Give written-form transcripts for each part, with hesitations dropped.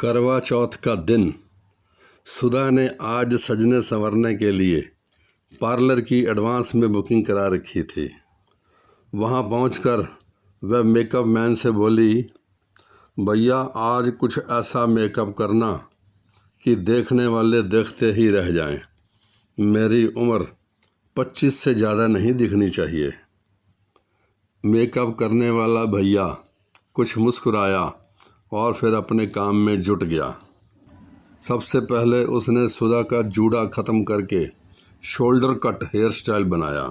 करवा चौथ का दिन सुधा ने आज सजने संवरने के लिए पार्लर की एडवांस में बुकिंग करा रखी थी। वहां पहुंचकर वह मेकअप मैन से बोली, भैया आज कुछ ऐसा मेकअप करना कि देखने वाले देखते ही रह जाएं। मेरी उम्र 25 से ज़्यादा नहीं दिखनी चाहिए। मेकअप करने वाला भैया कुछ मुस्कुराया और फिर अपने काम में जुट गया। सबसे पहले उसने सुधा का जूड़ा ख़त्म करके शोल्डर कट हेयर स्टाइल बनाया।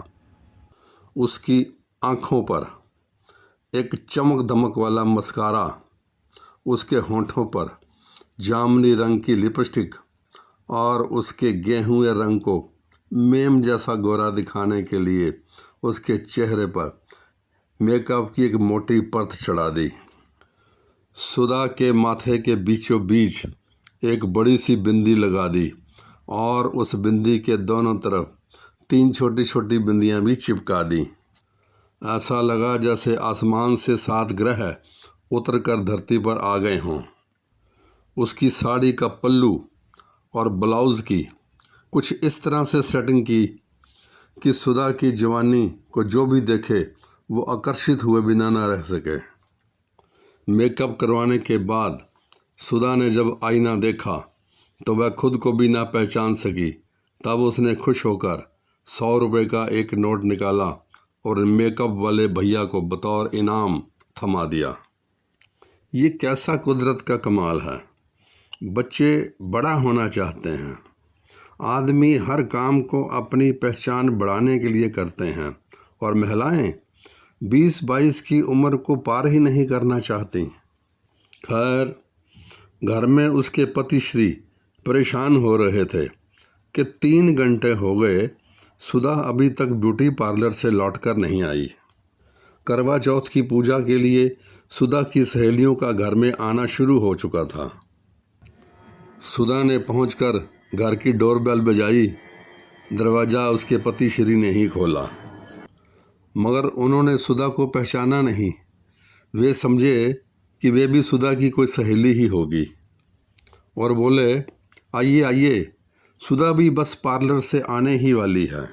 उसकी आँखों पर एक चमक दमक वाला मस्कारा, उसके होंठों पर जामुनी रंग की लिपस्टिक और उसके गेहुए रंग को मेम जैसा गोरा दिखाने के लिए उसके चेहरे पर मेकअप की एक मोटी परत चढ़ा दी। सुधा के माथे के बीचों बीच एक बड़ी सी बिंदी लगा दी और उस बिंदी के दोनों तरफ 3 छोटी छोटी बिंदियां भी चिपका दी। ऐसा लगा जैसे आसमान से 7 ग्रह उतरकर धरती पर आ गए हों। उसकी साड़ी का पल्लू और ब्लाउज़ की कुछ इस तरह से सेटिंग की कि सुधा की जवानी को जो भी देखे वो आकर्षित हुए बिना न रह सके। मेकअप करवाने के बाद सुधा ने जब आईना देखा तो वह खुद को भी ना पहचान सकी। तब उसने खुश होकर 100 रुपये का एक नोट निकाला और मेकअप वाले भैया को बतौर इनाम थमा दिया। ये कैसा कुदरत का कमाल है। बच्चे बड़ा होना चाहते हैं। आदमी हर काम को अपनी पहचान बढ़ाने के लिए करते हैं और महिलाएं 20-22 की उम्र को पार ही नहीं करना चाहती। खैर, घर में उसके पति श्री परेशान हो रहे थे कि 3 घंटे हो गए, सुधा अभी तक ब्यूटी पार्लर से लौटकर नहीं आई। करवा चौथ की पूजा के लिए सुधा की सहेलियों का घर में आना शुरू हो चुका था। सुधा ने पहुंचकर घर की डोरबेल बजाई। दरवाज़ा उसके पति श्री ने ही खोला, मगर उन्होंने सुधा को पहचाना नहीं। वे समझे कि वे भी सुधा की कोई सहेली ही होगी और बोले, आइए आइए, सुधा भी बस पार्लर से आने ही वाली है।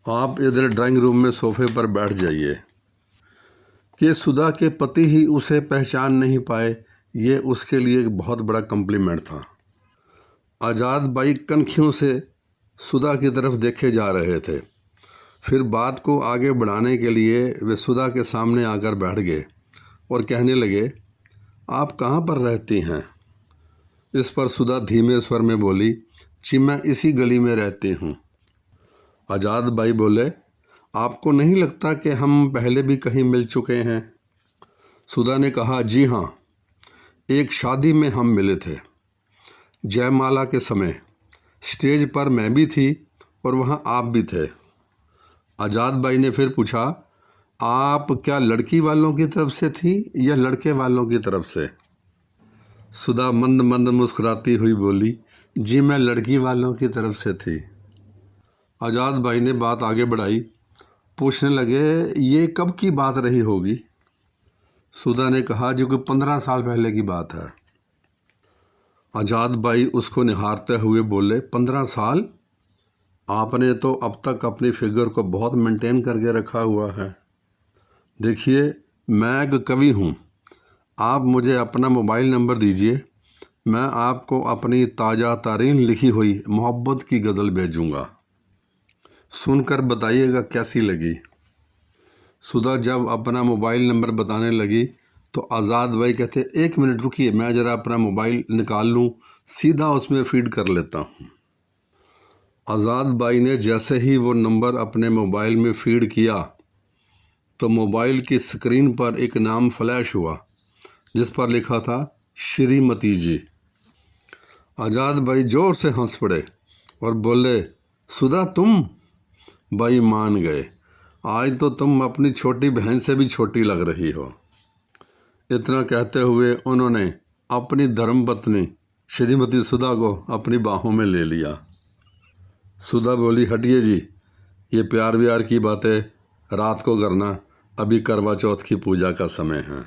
आप इधर ड्राइंग रूम में सोफे पर बैठ जाइए। कि सुधा के पति ही उसे पहचान नहीं पाए, ये उसके लिए एक बहुत बड़ा कम्प्लीमेंट था। आज़ाद बाई कनखियों से सुधा की तरफ देखे जा रहे थे। फिर बात को आगे बढ़ाने के लिए वे सुधा के सामने आकर बैठ गए और कहने लगे, आप कहाँ पर रहती हैं? इस पर सुधा धीमे स्वर में बोली, जी मैं इसी गली में रहती हूँ। आज़ाद बाई बोले, आपको नहीं लगता कि हम पहले भी कहीं मिल चुके हैं? सुधा ने कहा, जी हाँ, एक शादी में हम मिले थे। जयमाला के समय स्टेज पर मैं भी थी और वहाँ आप भी थे। आज़ाद बाई ने फिर पूछा, आप क्या लड़की वालों की तरफ से थी या लड़के वालों की तरफ से? सुधा मंद मंद मुस्कुराती हुई बोली, जी मैं लड़की वालों की तरफ से थी। आज़ाद बाई ने बात आगे बढ़ाई। पूछने लगे, ये कब की बात रही होगी? सुधा ने कहा, जो कि 15 साल पहले की बात है। आज़ाद बाई उसको निहारते हुए बोले, 15 साल? आपने तो अब तक अपनी फिगर को बहुत मेंटेन करके रखा हुआ है। देखिए, मैं एक कवि हूँ। आप मुझे अपना मोबाइल नंबर दीजिए, मैं आपको अपनी ताज़ा तारीन लिखी हुई मोहब्बत की गज़ल भेजूँगा। सुनकर बताइएगा कैसी लगी। सुधा जब अपना मोबाइल नंबर बताने लगी तो आज़ाद बाई कहते, 1 मिनट रुकिए, मैं ज़रा अपना मोबाइल निकाल लूँ, सीधा उसमें फीड कर लेता हूँ। आज़ाद बाई ने जैसे ही वो नंबर अपने मोबाइल में फीड किया तो मोबाइल की स्क्रीन पर एक नाम फ्लैश हुआ जिस पर लिखा था, श्रीमती जी। आज़ाद बाई ज़ोर से हंस पड़े और बोले, सुधा तुम? बाई मान गए, आज तो तुम अपनी छोटी बहन से भी छोटी लग रही हो। इतना कहते हुए उन्होंने अपनी धर्मपत्नी श्रीमती सुधा को अपनी बाहों में ले लिया। सुधा बोली, हटिए जी, ये प्यार व्यार की बातें रात को करना, अभी करवा चौथ की पूजा का समय है।